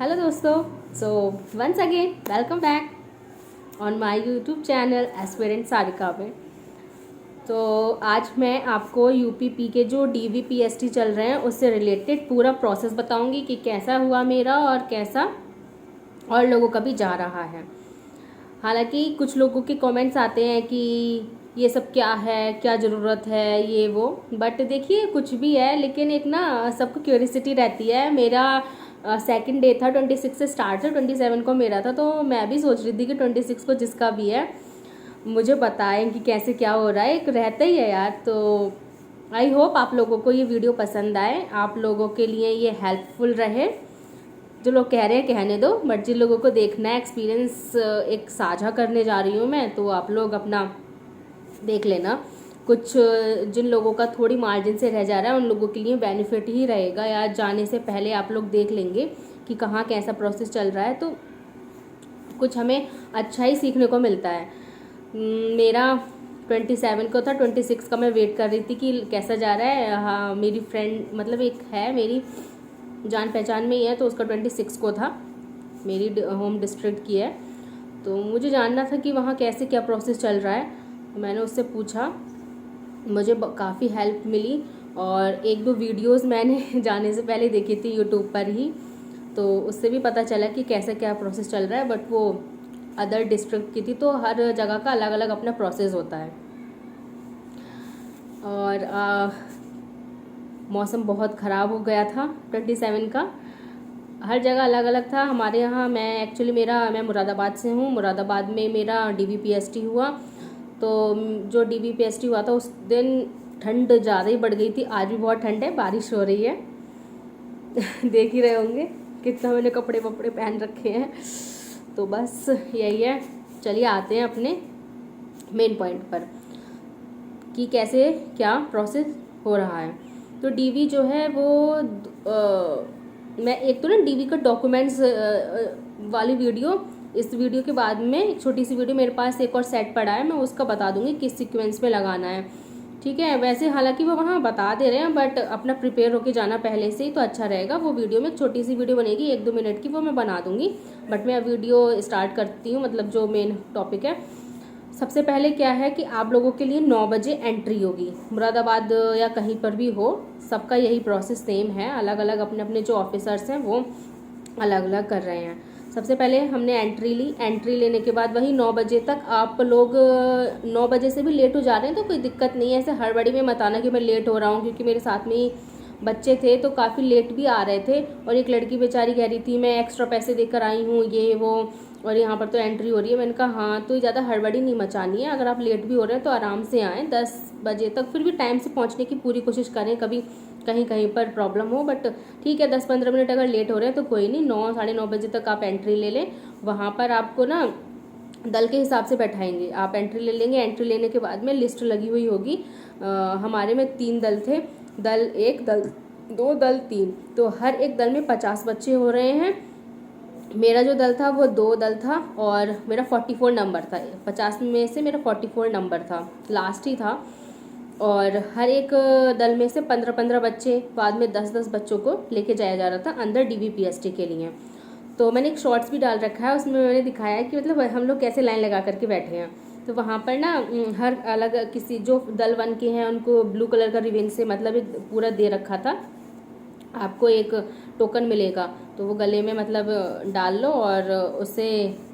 Hello दोस्तों, so once again welcome back on my YouTube channel aspirant Sarika में। तो आज मैं आपको यूपीपी के जो डीवीपीएसटी चल रहे हैं उससे रिलेटेड पूरा प्रोसेस बताऊंगी कि कैसा हुआ मेरा और कैसा और लोगों का भी जा रहा है। हालांकि कुछ लोगों के कमेंट्स आते हैं कि ये सब क्या है, क्या ज़रूरत है, ये वो, बट देखिए कुछ भी है, लेकिन एक ना सबको क्यूरियोसिटी रहती है। मेरा सेकंड डे था, 26 से स्टार्ट था, 27 को मेरा था, तो मैं भी सोच रही थी कि 26 को जिसका भी है मुझे बताएं कि कैसे क्या हो रहा है। एक रहता ही है यार। तो आई होप आप लोगों को ये वीडियो पसंद आए, आप लोगों के लिए ये हेल्पफुल रहे। जो लोग कह रहे हैं कहने दो, बट जिन लोगों को देखना है एक्सपीरियंस एक साझा करने जा रही हूँ मैं, तो आप लोग अपना देख लेना। कुछ जिन लोगों का थोड़ी मार्जिन से रह जा रहा है उन लोगों के लिए बेनिफिट ही रहेगा, या जाने से पहले आप लोग देख लेंगे कि कहाँ कैसा प्रोसेस चल रहा है, तो कुछ हमें अच्छा ही सीखने को मिलता है। मेरा 27 को था, 26 का मैं वेट कर रही थी कि कैसा जा रहा है। हाँ, मेरी फ्रेंड मतलब एक है मेरी जान पहचान में ही है, तो उसका 26 को था, मेरी होम डिस्ट्रिक्ट की है। तो मुझे जानना था कि वहाँ कैसे क्या प्रोसेस चल रहा है, तो मैंने उससे पूछा, मुझे काफ़ी हेल्प मिली। और एक दो वीडियोस मैंने जाने से पहले देखी थी यूट्यूब पर ही, तो उससे भी पता चला कि कैसा क्या प्रोसेस चल रहा है। बट वो अदर डिस्ट्रिक्ट की थी, तो हर जगह का अलग अलग अपना प्रोसेस होता है। और मौसम बहुत ख़राब हो गया था 27 का, हर जगह अलग अलग था। हमारे यहाँ मैं मुरादाबाद से हूँ, मुरादाबाद में मेरा डीवीपीएसटी हुआ। तो जो डीवीपीएसटी हुआ था उस दिन ठंड ज़्यादा ही बढ़ गई थी। आज भी बहुत ठंड है, बारिश हो रही है देख ही रहे होंगे कितना मैंने कपड़े वपड़े पहन रखे हैं। तो बस यही है। चलिए आते हैं अपने मेन पॉइंट पर कि कैसे क्या प्रोसेस हो रहा है। तो डीवी जो है वो मैं एक तो ना डीवी का डॉक्यूमेंट्स वाली वीडियो, इस वीडियो के बाद में एक छोटी सी वीडियो मेरे पास एक और सेट पड़ा है, मैं उसका बता दूंगी किस सीक्वेंस में लगाना है। ठीक है, वैसे हालांकि वो वहाँ बता दे रहे हैं, बट अपना प्रिपेयर होके जाना पहले से ही तो अच्छा रहेगा। वो वीडियो में एक छोटी सी वीडियो बनेगी 1-2 मिनट की, वो मैं बना दूंगी। बट मैं वीडियो स्टार्ट करती हूँ, मतलब जो मेन टॉपिक है। सबसे पहले क्या है कि आप लोगों के लिए 9 बजे एंट्री होगी, मुरादाबाद या कहीं पर भी हो, सबका यही प्रोसेस सेम है। अलग अलग अपने अपने जो ऑफिसर्स हैं वो अलग अलग कर रहे हैं। सबसे पहले हमने एंट्री ली, एंट्री लेने के बाद वही 9 बजे तक आप लोग 9 बजे से भी लेट हो जा रहे हैं तो कोई दिक्कत नहीं है। ऐसे हड़बड़ी में मत आना कि मैं लेट हो रहा हूँ, क्योंकि मेरे साथ में ही बच्चे थे तो काफ़ी लेट भी आ रहे थे। और एक लड़की बेचारी कह रही थी मैं एक्स्ट्रा पैसे देकर आई हूँ, ये वो, और यहाँ पर तो एंट्री हो रही है। मैंने कहा हाँ, तो ज़्यादा हड़बड़ी नहीं मचानी है। अगर आप लेट भी हो रहे हैं तो आराम से आएँ 10 बजे तक, फिर भी टाइम से पहुँचने की पूरी कोशिश करें, कभी कहीं कहीं पर प्रॉब्लम हो। बट ठीक है, 10-15 मिनट अगर लेट हो रहे हैं तो कोई नहीं, 9-9:30 बजे तक आप एंट्री ले लें। वहाँ पर आपको ना दल के हिसाब से बैठाएंगे, आप एंट्री ले लेंगे। एंट्री लेने के बाद में लिस्ट लगी हुई होगी। हमारे में 3 दल थे, दल 1, दल 2, दल 3, तो हर एक दल में 50 बच्चे हो रहे हैं। मेरा जो दल था वो 2 दल था और मेरा 44 नंबर था, 50 में से मेरा 44 नंबर था, लास्ट ही था। और हर एक दल में से 15-15 बच्चे, बाद में 10-10 बच्चों को लेके जाया जा रहा था अंदर डीवीपीएसटी के लिए। तो मैंने एक शॉर्ट्स भी डाल रखा है, उसमें मैंने दिखाया है कि मतलब हम लोग कैसे लाइन लगा करके बैठे हैं। तो वहाँ पर ना हर अलग किसी जो दल 1 के हैं उनको ब्लू कलर का रिबन से मतलब एक पूरा दे रखा था, आपको एक टोकन मिलेगा, तो वो गले में मतलब डाल लो और उससे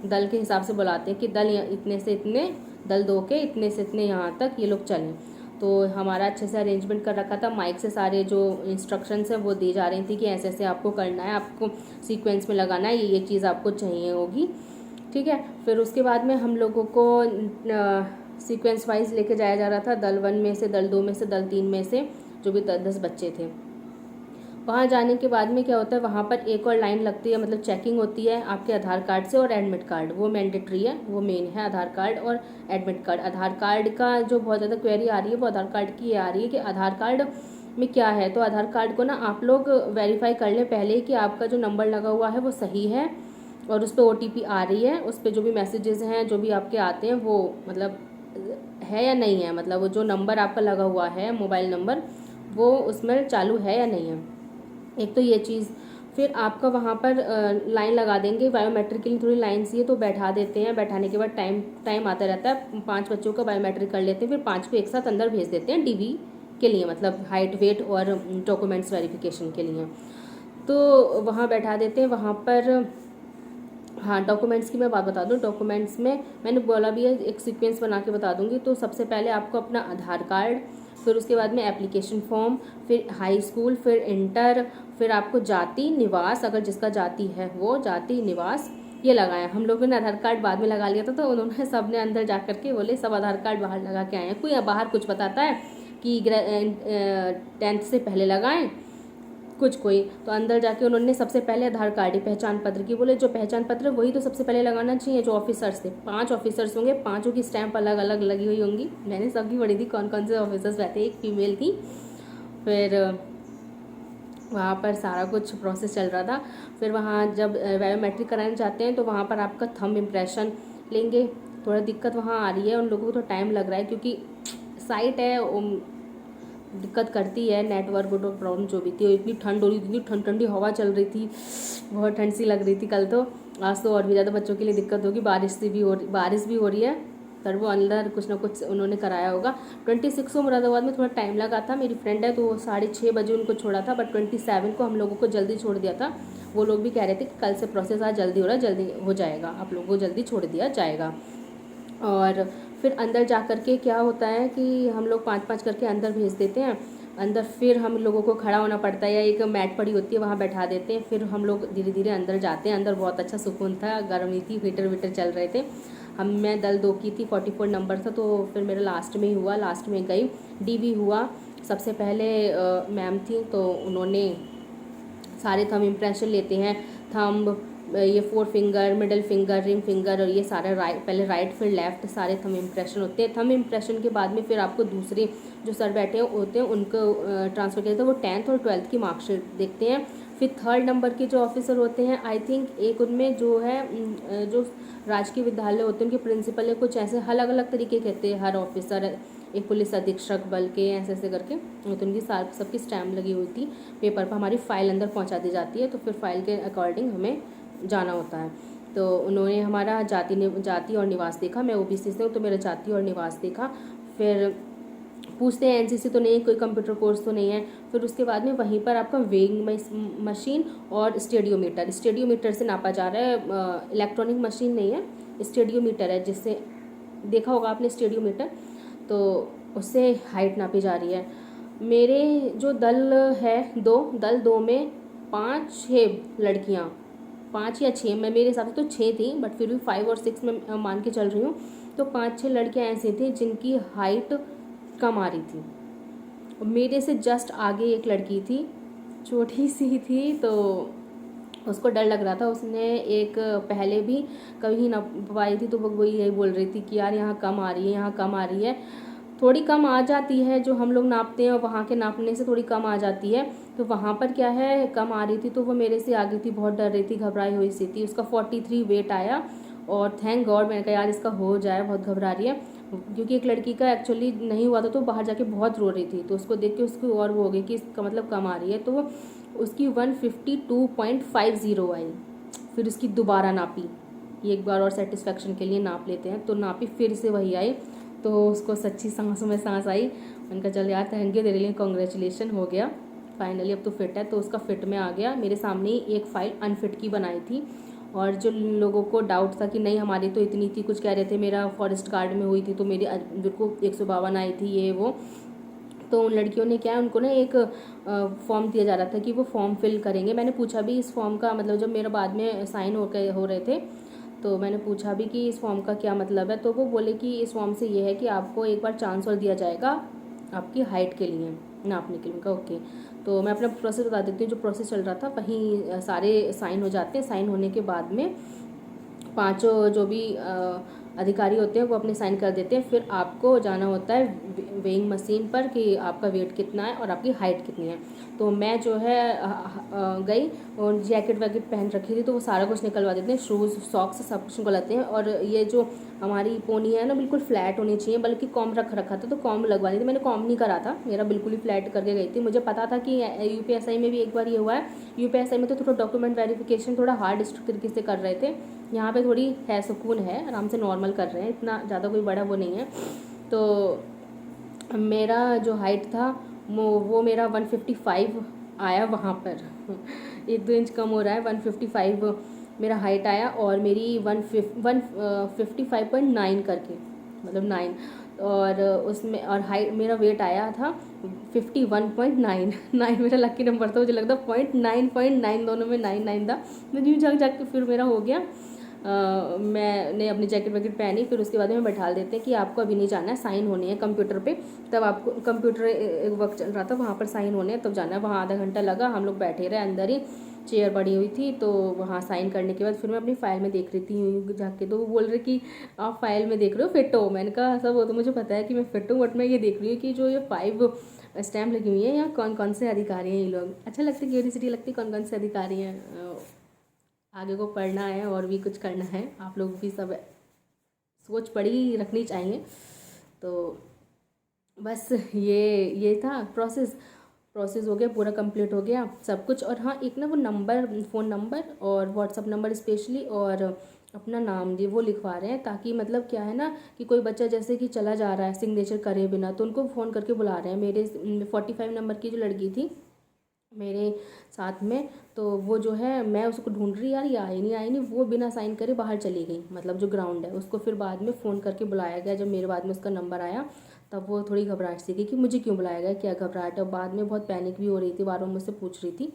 दल के हिसाब से बुलाते हैं कि दल इतने से इतने, दल 2 के इतने से इतने यहाँ तक ये लोग चलें। तो हमारा अच्छे से अरेंजमेंट कर रखा था, माइक से सारे जो इंस्ट्रक्शंस हैं वो दी जा रही थी कि ऐसे ऐसे आपको करना है, आपको सीक्वेंस में लगाना है, ये चीज़ आपको चाहिए होगी। ठीक है, फिर उसके बाद में हम लोगों को सीक्वेंस वाइज लेके जाया जा रहा था, दल 1 में से, दल 2 में से, दल 3 में से, जो भी 10 बच्चे थे। वहाँ जाने के बाद में क्या होता है, वहाँ पर एक और लाइन लगती है, मतलब चेकिंग होती है आपके आधार कार्ड से और एडमिट कार्ड, वो मैंडेटरी है, वो मेन है, आधार कार्ड और एडमिट कार्ड। आधार कार्ड का जो बहुत ज़्यादा क्वेरी आ रही है वो आधार कार्ड की ये आ रही है कि आधार कार्ड में क्या है। तो आधार कार्ड को ना आप लोग वेरीफाई कर लें पहले कि आपका जो नंबर लगा हुआ है वो सही है और उस पर OTP आ रही है, उस पर जो भी मैसेजेस हैं जो भी आपके आते हैं वो मतलब है या नहीं है, मतलब वो जो नंबर आपका लगा हुआ है मोबाइल नंबर वो उसमें चालू है या नहीं है। एक तो ये चीज़। फिर आपका वहाँ पर लाइन लगा देंगे, बायोमेट्रिक के लिए थोड़ी लाइन सी है तो बैठा देते हैं। बैठाने के बाद टाइम आता रहता है, 5 बच्चों का बायोमेट्रिक कर लेते हैं, फिर 5 को एक साथ अंदर भेज देते हैं डीवी के लिए, मतलब हाइट वेट और डॉक्यूमेंट्स वेरिफिकेशन के लिए। तो वहाँ बैठा देते हैं वहाँ पर। हाँ, डॉक्यूमेंट्स की मैं बात बता दूँ। डॉक्यूमेंट्स में मैंने बोला भी है, एक सीक्वेंस बना के बता दूँगी। तो सबसे पहले आपको अपना आधार कार्ड, फिर उसके बाद में एप्लीकेशन फॉर्म, फिर हाई स्कूल, फिर इंटर, फिर आपको जाति निवास, अगर जिसका जाति है वो जाति निवास ये लगाया। हम लोगों ने आधार कार्ड बाद में लगा लिया था, तो उन्होंने सब ने अंदर जा करके बोले सब आधार कार्ड बाहर लगा के आए हैं। कोई बाहर कुछ बताता है कि 10th से पहले लगाएं, कुछ कोई तो अंदर जाके उन्होंने सबसे पहले आधार कार्ड ही पहचान पत्र की बोले, जो पहचान पत्र वही तो सबसे पहले लगाना चाहिए। जो ऑफिसर्स थे 5 ऑफिसर्स होंगे, 5 की स्टैंप अलग अलग लगी हुई होंगी। मैंने सबकी पढ़ी थी कौन कौन से ऑफिसर्स रहते, एक फीमेल थी। फिर वहाँ पर सारा कुछ प्रोसेस चल रहा था। फिर वहाँ जब बायोमेट्रिक कराने जाते हैं तो वहाँ पर आपका थंब इम्प्रेशन लेंगे। थोड़ा दिक्कत वहाँ आ रही है, उन लोगों को तो टाइम लग रहा है क्योंकि साइट है, दिक्कत करती है। नेटवर्क प्रॉब्लम जो भी थी, इतनी ठंड हो रही थी, इतनी ठंडी हवा चल रही थी, बहुत ठंड सी लग रही थी कल तो। आज तो और भी ज़्यादा बच्चों के लिए दिक्कत होगी, बारिश भी हो रही है। पर वो अंदर कुछ ना कुछ उन्होंने कराया होगा। 26 को मुरादाबाद में थोड़ा टाइम लगा था। मेरी फ्रेंड है तो 6:30 बजे उनको छोड़ा था, बट 27 को हम लोगों को जल्दी छोड़ दिया था। वो लोग भी कह रहे थे कि कल से प्रोसेस आज जल्दी हो रहा है, जल्दी हो जाएगा, आप लोगों को जल्दी छोड़ दिया जाएगा। और फिर अंदर जा कर के क्या होता है कि हम लोग 5-5 करके अंदर भेज देते हैं। अंदर फिर हम लोगों को खड़ा होना पड़ता है, या एक मैट पड़ी होती है वहाँ बैठा देते हैं। फिर हम लोग धीरे धीरे अंदर जाते हैं। अंदर बहुत अच्छा सुकून था, गर्मी थी, हीटर चल रहे थे। मैं दल 2 की थी, 44 नंबर था, तो फिर मेरा लास्ट में ही हुआ, लास्ट में गई। डीवी हुआ। सबसे पहले मैम थी तो उन्होंने सारे थंब इम्प्रेशन लेते हैं। थंब, ये 4 finger, middle finger, ring finger, और ये सारे पहले राइट फिर लेफ्ट सारे थंब इम्प्रेशन होते हैं। थंब इम्प्रेशन के बाद में फिर आपको दूसरे जो सर बैठे होते हैं उनको ट्रांसफ़र किया जाता है। वो 10th और 12th की मार्कशीट देखते हैं। फिर 3rd नंबर के जो ऑफिसर होते हैं, आई थिंक एक उनमें जो है जो राजकीय विद्यालय होते हैं उनके प्रिंसिपल है, कुछ ऐसे अलग अलग तरीके कहते हैं हर ऑफिसर। एक पुलिस अधीक्षक बल के ऐसे ऐसे करके, तो उनकी सबकी स्टैम्प लगी हुई थी पेपर पर। हमारी फ़ाइल अंदर पहुंचा दी जाती है, तो फिर फाइल के अकॉर्डिंग हमें जाना होता है। तो उन्होंने हमारा जाति और निवास देखा। मैं ओबीसी से हूँ तो मेरा जाति और निवास देखा। फिर पूछते हैं एनसीसी तो नहीं है, कोई कंप्यूटर कोर्स तो नहीं है। फिर उसके बाद में वहीं पर आपका वेइंग मशीन और स्टेडियोमीटर से नापा जा रहा है। इलेक्ट्रॉनिक मशीन नहीं है, स्टेडियोमीटर है, जिससे देखा होगा आपने स्टेडियोमीटर, तो उससे हाइट नापी जा रही है। मेरे जो दल है दल 2 में 5-6 लड़कियाँ, 5 या 6, मैं मेरे हिसाब से तो 6 थी, बट फिर भी 5 और 6 में मान के चल रही हूँ। तो 5-6 लड़कियाँ ऐसी थी जिनकी हाइट कम आ रही थी। मेरे से जस्ट आगे एक लड़की थी, छोटी सी थी, तो उसको डर लग रहा था। उसने एक पहले भी कभी ना पाई थी, तो वो यही बोल रही थी कि यार यहाँ कम आ रही है, यहाँ कम आ रही है। थोड़ी कम आ जाती है, जो हम लोग नापते हैं वहाँ के नापने से थोड़ी कम आ जाती है। तो वहाँ पर क्या है, कम आ रही थी, तो वो मेरे से आगे थी, बहुत डर रही थी, घबराई हुई सी थी। उसका 43 वेट आया, और थैंक गॉड, मैंने कहा यार इसका हो जाए, बहुत घबरा रही है। क्योंकि एक लड़की का एक्चुअली नहीं हुआ था, तो बाहर जाके बहुत रो रही थी, तो उसको देख के उसकी और वो हो गई कि इसका मतलब कम आ रही है। तो वो उसकी 152.50 आई। फिर उसकी दोबारा नापी, एक बार और सेटिस्फेक्शन के लिए नाप लेते हैं, तो नापी, फिर से वही आई। तो उसको सच्ची सांसों में सांस आई। उनका चल यार थैंक यू तेरे लिए, कॉन्ग्रेचुलेशन, हो गया फाइनली, अब तो फिट है। तो उसका फिट में आ गया। मेरे सामने ही एक फ़ाइल अनफिट की बनाई थी, और जो लोगों को डाउट था कि नहीं हमारी तो इतनी थी, कुछ कह रहे थे मेरा फॉरेस्ट गार्ड में हुई थी तो मेरी बिल्कुल 152 आई थी ये वो। तो उन लड़कियों ने क्या है, उनको ना एक फॉर्म दिया जा रहा था कि वो फॉर्म फिल करेंगे। मैंने पूछा भी इस फॉर्म का मतलब, जब मेरा बाद में साइन हो रहे थे, तो मैंने पूछा भी कि इस फॉर्म का क्या मतलब है। तो वो बोले कि इस फॉर्म से ये है कि आपको एक बार चांस और दिया जाएगा आपकी हाइट के लिए नापने के लिए। उनका ओके। तो मैं अपना प्रोसेस बता देती हूँ। जो प्रोसेस चल रहा था सारे साइन हो जाते हैं। साइन होने के बाद में 5 जो भी अधिकारी होते हैं वो अपने साइन कर देते हैं। फिर आपको जाना होता है वेइंग मशीन पर कि आपका वेट कितना है और आपकी हाइट कितनी है। तो मैं जो है गई और जैकेट वैकेट पहन रखी थी, तो वो सारा कुछ निकलवा देते हैं, शूज़ सॉक्स सब कुछ निकलवाते हैं। और ये जो हमारी पोनी है ना बिल्कुल फ्लैट होनी चाहिए, बल्कि कॉम्ब रख रखा था तो कॉम्ब लगवा दी थी मैंने, कॉम्ब नहीं करा था, मेरा बिल्कुल ही फ्लैट करके गई थी। मुझे पता था कि यूपीएसआई में भी एक बार ये हुआ है। यूपीएसआई में तो थोड़ा डॉक्यूमेंट वेरिफिकेशन थोड़ा हार्ड तरीके से कर रहे थे, यहाँ पे थोड़ी है सुकून है, आराम से नॉर्मल कर रहे हैं, इतना ज़्यादा कोई बड़ा वो नहीं है। तो मेरा जो हाइट था वो मेरा 155 आया वहाँ पर 1-2 इंच कम हो रहा है, 155 मेरा हाइट आया और मेरी 155.9 करके, मतलब 9, और उसमें और हाइट मेरा वेट आया था 51.9 9 मेरा लकी नंबर था, मुझे लगता 0.9 दोनों में 9 था। मैं यूँ जाग के फिर मेरा हो गया। मैंने अपनी जैकेट वैकेट पहनी, फिर उसके बाद में बैठा देते हैं कि आपको अभी नहीं जाना है, साइन होने हैं कंप्यूटर पे। तब आपको कंप्यूटर एक वक्त चल रहा था, वहाँ पर साइन होने हैं तब जाना है। वहाँ आधा घंटा लगा, हम लोग बैठे रहे अंदर ही, चेयर पड़ी हुई थी। तो वहाँ साइन करने के बाद फिर मैं अपनी फ़ाइल में देख रही थी जाके, तो वो बोल रहे कि आप फाइल में देख रहे हो फिट हो। मैंने कहा सब वो तो मुझे पता है कि मैं फिट हूँ, बट मैं ये देख रही हूँ कि जो ये 5 स्टैम्प लगी हुई है यहाँ कौन कौन से अधिकारी हैं ये लोग। अच्छा लगता है, क्यूरियोसिटी लगती है कौन कौन से अधिकारी हैं। आगे को पढ़ना है और भी कुछ करना है, आप लोग भी सब सोच पड़ी रखनी चाहिए। तो बस ये था प्रोसेस हो गया, पूरा कंप्लीट हो गया सब कुछ। और हाँ, एक ना वो नंबर, फ़ोन नंबर और व्हाट्सअप नंबर स्पेशली, और अपना नाम जी वो लिखवा रहे हैं, ताकि मतलब क्या है ना कि कोई बच्चा जैसे कि चला जा रहा है सिग्नेचर करे बिना, तो उनको फ़ोन करके बुला रहे हैं। मेरे 45 नंबर की जो लड़की थी मेरे साथ में, तो वो जो है मैं उसको ढूंढ रही, यार ये आई नहीं, वो बिना साइन करे बाहर चली गई, मतलब जो ग्राउंड है। उसको फिर बाद में फ़ोन करके बुलाया गया, जब मेरे बाद में उसका नंबर आया तब वो थोड़ी घबराहट सी गई कि मुझे क्यों बुलाया गया, क्या घबराहट है। और बाद में बहुत पैनिक भी हो रही थी, बार बार मुझसे पूछ रही थी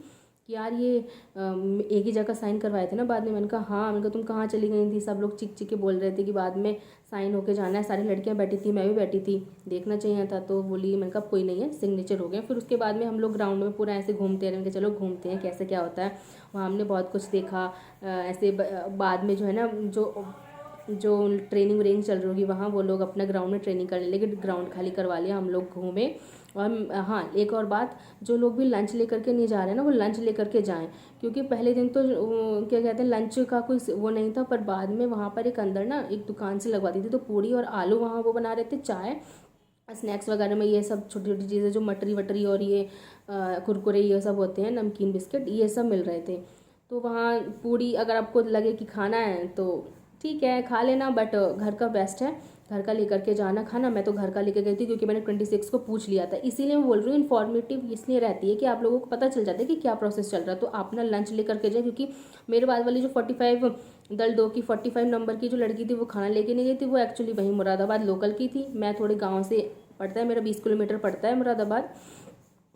कि यार ये एक ही जगह साइन करवाए थे ना बाद में। मैंने कहा हाँ, मैंने कहा तुम कहाँ चली गई थी, सब लोग चिक चिक के बोल रहे थे कि बाद में साइन होके जाना है, सारी लड़कियां बैठी थी, मैं भी बैठी थी, देखना चाहिए था। तो बोली, मैंने कहा कोई नहीं है, सिग्नेचर हो गया। फिर उसके बाद में हम लोग ग्राउंड में पूरा ऐसे घूमते रहे, चलो घूमते हैं कैसे क्या होता है। वहाँ हमने बहुत कुछ देखा। ऐसे बाद में जो है ना जो ट्रेनिंग व्रेनिंग चल रही होगी वहाँ, वो लोग अपना ग्राउंड में ट्रेनिंग करने लगे, ग्राउंड खाली करवा लिया, हम लोग घूमे। और हाँ, एक और बात, जो लोग भी लंच लेकर के नहीं जा रहे हैं ना, वो लंच लेकर के जाएं, क्योंकि पहले दिन तो क्या कहते हैं लंच का कोई वो नहीं था, पर बाद में वहाँ पर एक अंदर ना एक दुकान से लगवा दी थी, तो पूड़ी और आलू वहाँ वो बना रहे थे, चाय स्नैक्स वगैरह में ये सब छोटी छोटी चीज़ें जो मटरी वटरी और ये कुरकुरे ये सब होते हैं, नमकीन बिस्किट, ये सब मिल रहे थे। तो वहाँ पूड़ी अगर आपको लगे कि खाना है तो ठीक है खा लेना, बट घर का बेस्ट है, घर का लेकर के जाना खाना। मैं तो घर का लेकर गई थी, क्योंकि मैंने 26 को पूछ लिया था, इसीलिए मैं बोल रही हूँ। इन्फॉर्मेटिव इसलिए रहती है कि आप लोगों को पता चल जाता है कि क्या प्रोसेस चल रहा है, तो आप अपना लंच लेकर के जाए। क्योंकि मेरे बाद वाली जो 45 दल 2 की 45 नंबर की जो लड़की थी, वो खाना लेके नहीं गई थी, वो एक्चुअली वहीं मुरादाबाद लोकल की थी। मैं थोड़े गाँव से पड़ता है, मेरा 20 किलोमीटर पड़ता है मुरादाबाद,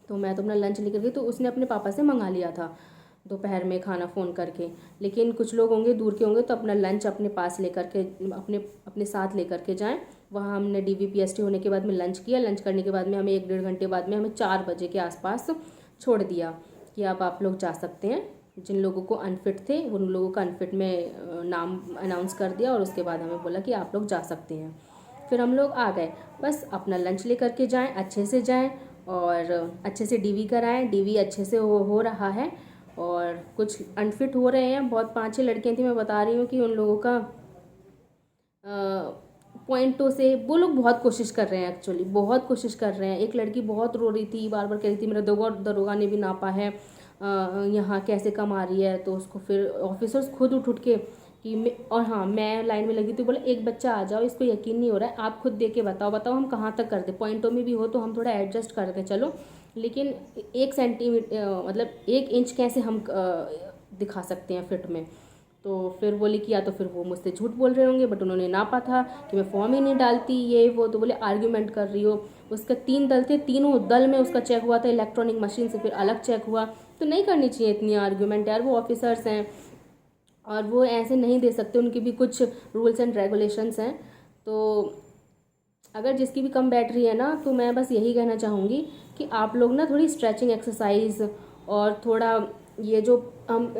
तो मैं तो अपना लंच लेकर गई। तो उसने अपने पापा से मंगा लिया था दोपहर में खाना फ़ोन करके। लेकिन कुछ लोग होंगे दूर के होंगे, तो अपना लंच अपने पास लेकर के अपने अपने साथ लेकर के जाएं। वहाँ हमने DVPST होने के बाद में लंच किया। लंच करने के बाद में हमें 1-1.5 घंटे बाद में हमें 4 बजे के आसपास छोड़ दिया कि अब आप लोग जा सकते हैं। जिन लोगों को अनफिट थे उन लोगों का अनफिट में नाम अनाउंस कर दिया, और उसके बाद हमें बोला कि आप लोग जा सकते हैं। फिर हम लोग आ गए। बस अपना लंच लेकर के जाएं, अच्छे से जाएं और अच्छे से DV कराएं। DV अच्छे से हो रहा है, और कुछ अनफिट हो रहे हैं बहुत, 5-6 लड़कियां थी, मैं बता रही हूँ कि उन लोगों का पॉइंटों से वो लोग बहुत कोशिश कर रहे हैं, एक्चुअली बहुत कोशिश कर रहे हैं। एक लड़की बहुत रो रही थी, बार बार कह रही थी मेरा दरोगा ने भी नापा है, यहाँ कैसे कम आ रही है। तो उसको फिर ऑफिसर्स खुद उठ के कि और हाँ, मैं लाइन में लगी थी, बोला एक बच्चा आ जाओ, इसको यकीन नहीं हो रहा है, आप खुद दे के बताओ हम कहाँ तक कर दें, पॉइंटों में भी हो तो हम थोड़ा एडजस्ट कर दें चलो, लेकिन 1 सेंटीमीटर मतलब 1 इंच कैसे हम दिखा सकते हैं फिट में। तो फिर बोली कि या तो फिर वो मुझसे झूठ बोल रहे होंगे, बट उन्होंने नापा था कि मैं फॉर्म ही नहीं डालती ये वो, तो बोले आर्ग्यूमेंट कर रही हो। उसका 3 दल थे, तीनों दल में उसका चेक हुआ था इलेक्ट्रॉनिक मशीन से, फिर अलग चेक हुआ। तो नहीं करनी चाहिए इतनी आर्ग्यूमेंट यार, वो ऑफिसर्स हैं और वो ऐसे नहीं दे सकते, उनकी भी कुछ रूल्स एंड रेगुलेशंस हैं। तो अगर जिसकी भी कम बैटरी है ना, तो मैं बस यही कहना चाहूँगी कि आप लोग ना थोड़ी स्ट्रेचिंग एक्सरसाइज और थोड़ा ये जो हम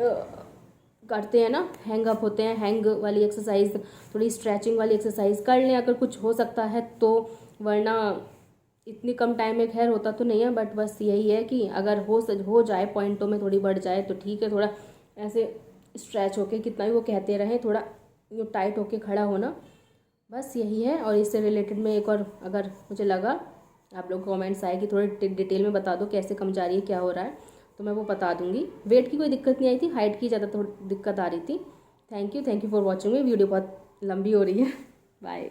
करते हैं ना, हैंग अप होते हैं, हैंग वाली एक्सरसाइज, थोड़ी स्ट्रेचिंग वाली एक्सरसाइज कर लें अगर कुछ हो सकता है तो, वरना इतनी कम टाइम में खैर होता तो नहीं है, बट बस यही है कि अगर हो जाए पॉइंटों में थोड़ी बढ़ जाए तो ठीक है, थोड़ा ऐसे स्ट्रेच होके कितना भी वो कहते रहें, थोड़ा यूँ टाइट होके खड़ा होना, बस यही है। और इससे रिलेटेड में एक और अगर मुझे लगा आप लोग कमेंट्स आए कि थोड़े डिटेल में बता दो कैसे कम जा रही है, क्या हो रहा है, तो मैं वो बता दूंगी। वेट की कोई दिक्कत नहीं आई थी, हाइट की ज़्यादा थोड़ी दिक्कत आ रही थी। Thank you for watching. Video बहुत लंबी हो रही है। बाय।